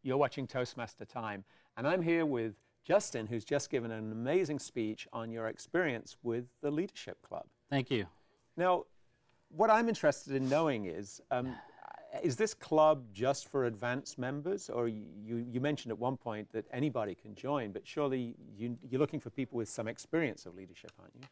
You're watching Toastmaster Time, and I'm here with Justin, who's just given an amazing speech on your experience with the Leadership Club. Thank you. Now, what I'm interested in knowing is this club just for advanced members? Or you mentioned at one point that anybody can join, but surely you're looking for people with some experience of leadership, aren't you?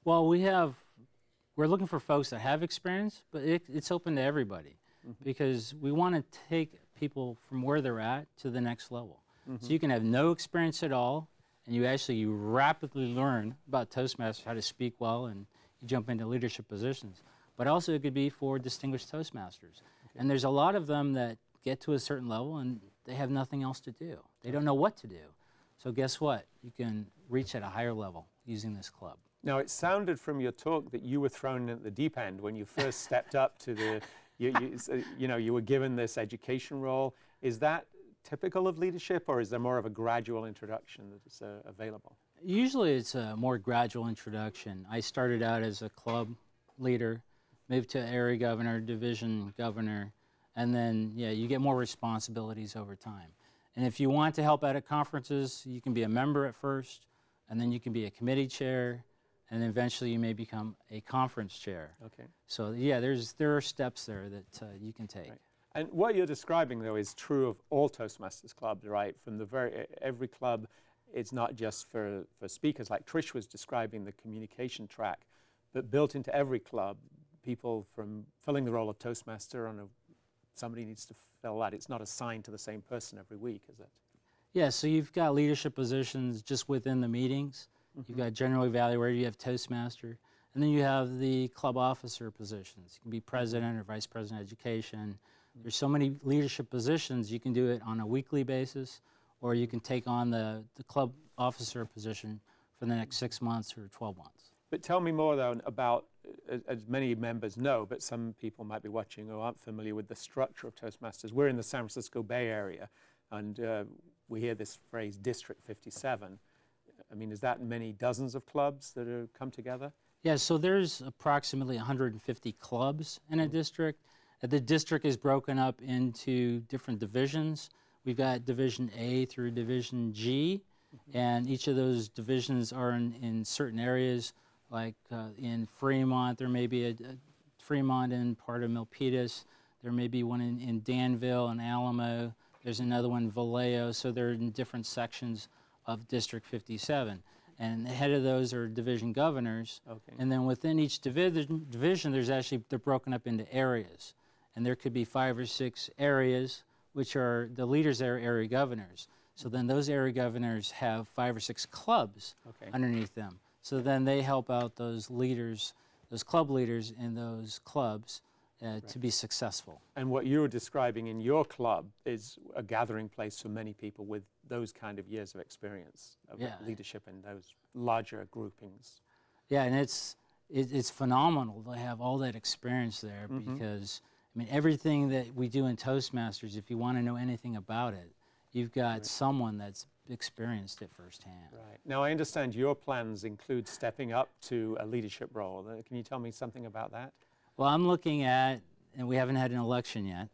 Well, we're looking for folks that have experience, but it's open to everybody, because we want to take people from where they're at to the next level. So you can have no experience at all, and you rapidly learn about Toastmasters, how to speak well, and you jump into leadership positions. But also it could be for distinguished Toastmasters. And there's a lot of them that get to a certain level and they have nothing else to do. They don't know what to do. So guess what? You can reach at a higher level using this club. Now, it sounded from your talk that you were thrown in at the deep end when you first stepped up to the, you were given this education role. Is that typical of leadership, or is there more of a gradual introduction that's available? Usually it's a more gradual introduction. I started out as a club leader, moved to area governor, division governor, and then, yeah, you get more responsibilities over time. And if you want to help out at conferences, you can be a member at first, and then you can be a committee chair, and then eventually you may become a conference chair. Okay. So, yeah, there are steps there that you can take. Right. And what you're describing, though, is true of all Toastmasters clubs, right? From every club, it's not just for speakers, like Trich was describing the communication track, but built into every club, people from filling the role of Toastmaster somebody needs to fill that. It's not assigned to the same person every week, is it? Yeah, so you've got leadership positions just within the meetings. You've got general evaluator, you have Toastmaster, and then you have the club officer positions. You can be president or vice president of education. There's so many leadership positions. You can do it on a weekly basis, or you can take on the club officer position for the next 6 months or 12 months. But tell me more, though, about, as many members know, but some people might be watching who aren't familiar with the structure of Toastmasters. We're in the San Francisco Bay Area, and we hear this phrase, District 57. I mean, is that many dozens of clubs that have come together? Yeah, so there's approximately 150 clubs in a district. The district is broken up into different divisions. We've got Division A through Division G, and each of those divisions are in certain areas. Like in Fremont, there may be a Fremont in part of Milpitas. There may be one in Danville and Alamo. There's another one in Vallejo. So they're in different sections of District 57. And the head of those are division governors. Okay. And then within each division, they're broken up into areas. And there could be 5 or 6 areas, which are the leaders are area governors. So then those area governors have 5 or 6 clubs underneath them. So then they help out those leaders, those club leaders in those clubs to be successful. And what you're describing in your club is a gathering place for many people with those kind of years of experience of leadership in those larger groupings. Yeah, and it's phenomenal to have all that experience there, because I mean, everything that we do in Toastmasters, if you want to know anything about it, you've got someone that's experienced it firsthand. Right. Now, I understand your plans include stepping up to a leadership role. Can you tell me something about that? Well, I'm looking at, and we haven't had an election yet,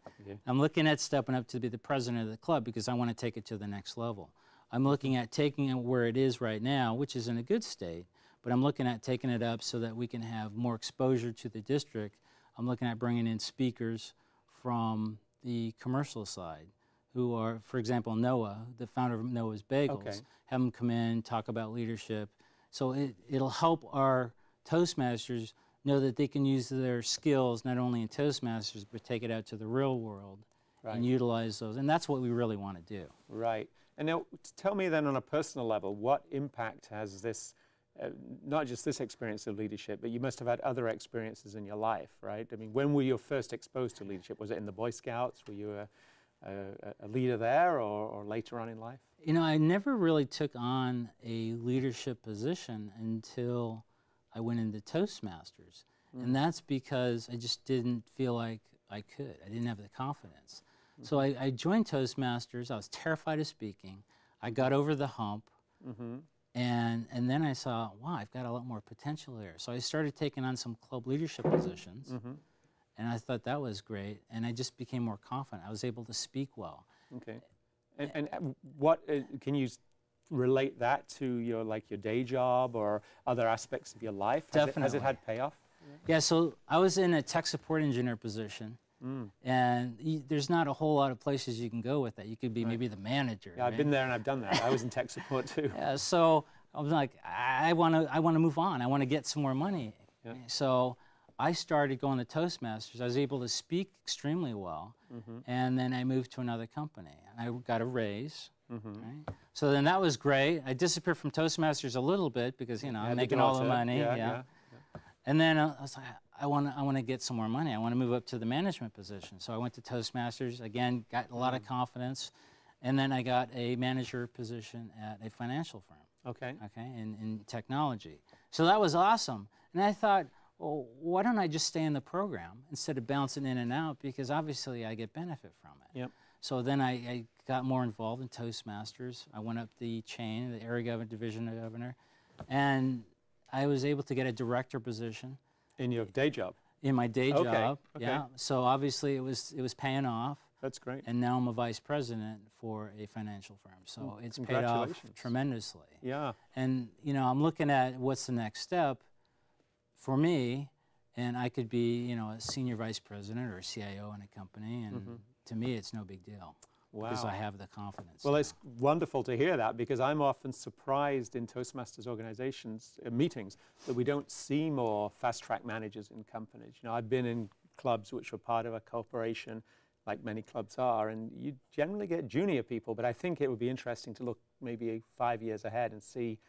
I'm looking at stepping up to be the president of the club, because I want to take it to the next level. I'm looking at taking it where it is right now, which is in a good state, but I'm looking at taking it up so that we can have more exposure to the district. I'm looking at bringing in speakers from the commercial side, who are, for example, Noah, the founder of Noah's Bagels, have them come in, talk about leadership. So it'll help our Toastmasters know that they can use their skills not only in Toastmasters, but take it out to the real world and utilize those. And that's what we really want to do. Right. And now, tell me then on a personal level, what impact has this, not just this experience of leadership, but you must have had other experiences in your life, right? I mean, when were you first exposed to leadership? Was it in the Boy Scouts? Were you a leader there, or later on in life? You know, I never really took on a leadership position until I went into Toastmasters. And that's because I just didn't feel like I could. I didn't have the confidence. So I joined Toastmasters. I was terrified of speaking. I got over the hump. And then I saw, wow, I've got a lot more potential here. So I started taking on some club leadership positions. And I thought that was great. And I just became more confident. I was able to speak well. And what can you relate that to your day job or other aspects of your life? Definitely. Has it had payoff? Yeah, so I was in a tech support engineer position, and there's not a whole lot of places you can go with that. You could be maybe the manager. Yeah, I've been there and I've done that. I was in tech support too. Yeah, so I was like, I want to move on. I want to get some more money. Yeah. So I started going to Toastmasters. I was able to speak extremely well, and then I moved to another company. And I got a raise. Right? So then that was great. I disappeared from Toastmasters a little bit because I'm making all the money. Yeah. And then I was like, I want to get some more money. I want to move up to the management position. So I went to Toastmasters again, got a lot of confidence, and then I got a manager position at a financial firm. Okay. Okay, in technology. So that was awesome. And I thought, well, why don't I just stay in the program instead of bouncing in and out? Because obviously I get benefit from it. Yep. So then I got more involved in Toastmasters. I went up the chain, the area government, division of governor, and I was able to get a director position. In your day job? In my day job, okay. yeah. So obviously it was paying off. That's great. And now I'm a vice president for a financial firm. So it's paid off tremendously. Yeah. And I'm looking at what's the next step for me, and I could be a senior vice president or a CIO in a company, and to me it's no big deal. Wow. Because I have the confidence. Well, it's wonderful to hear that, because I'm often surprised in Toastmasters organizations, meetings, that we don't see more fast-track managers in companies. I've been in clubs which were part of a corporation, like many clubs are, and you generally get junior people, but I think it would be interesting to look maybe 5 years ahead and see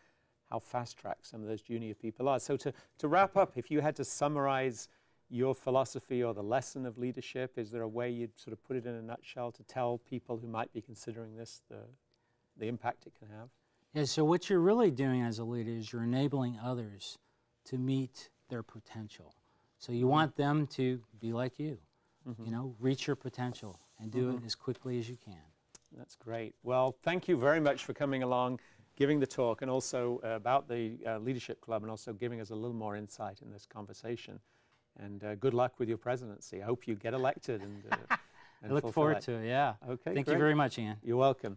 how fast-track some of those junior people are. So to wrap up, if you had to summarize your philosophy or the lesson of leadership, is there a way you'd sort of put it in a nutshell to tell people who might be considering this the impact it can have? Yeah, so what you're really doing as a leader is you're enabling others to meet their potential. So you want them to be like you, reach your potential and do it as quickly as you can. That's great. Well, thank you very much for coming along, giving the talk, and also about the Leadership Club, and also giving us a little more insight in this conversation. And good luck with your presidency. I hope you get elected. And I look forward to it, yeah. Okay, Thank great. you very much, Ian. You're welcome.